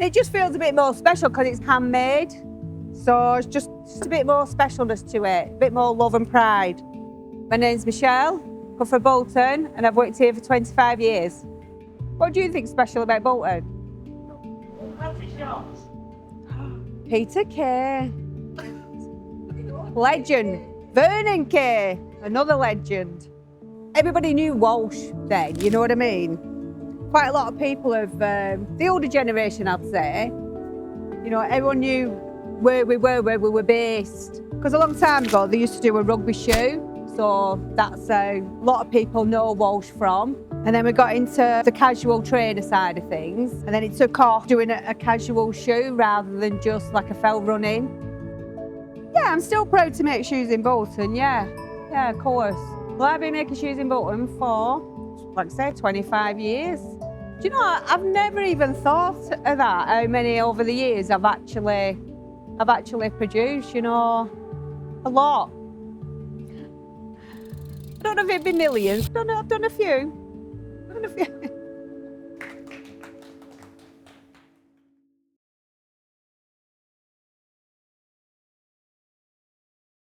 It just feels a bit more special because it's handmade. So it's just a bit more specialness to it, a bit more love and pride. My name's Michelle, come from Bolton, and I've worked here for 25 years. What do you think is special about Bolton? Peter Kay. Legend. Vernon Kay, another legend. Everybody knew Walsh then, you know what I mean? Quite a lot of people of the older generation, I'd say. You know, everyone knew where we were based. Because a long time ago, they used to do a rugby shoe. So that's a lot of people know Walsh from. And then we got into the casual trainer side of things. And then it took off doing a casual shoe rather than just like a fell running. Yeah, I'm still proud to make shoes in Bolton, yeah. Yeah, of course. Well, I've been making shoes in Bolton for, like I say, 25 years. Do you know, I've never even thought of that, how many over the years I've actually produced, you know, a lot. I don't know if it'd be millions. I've done a few.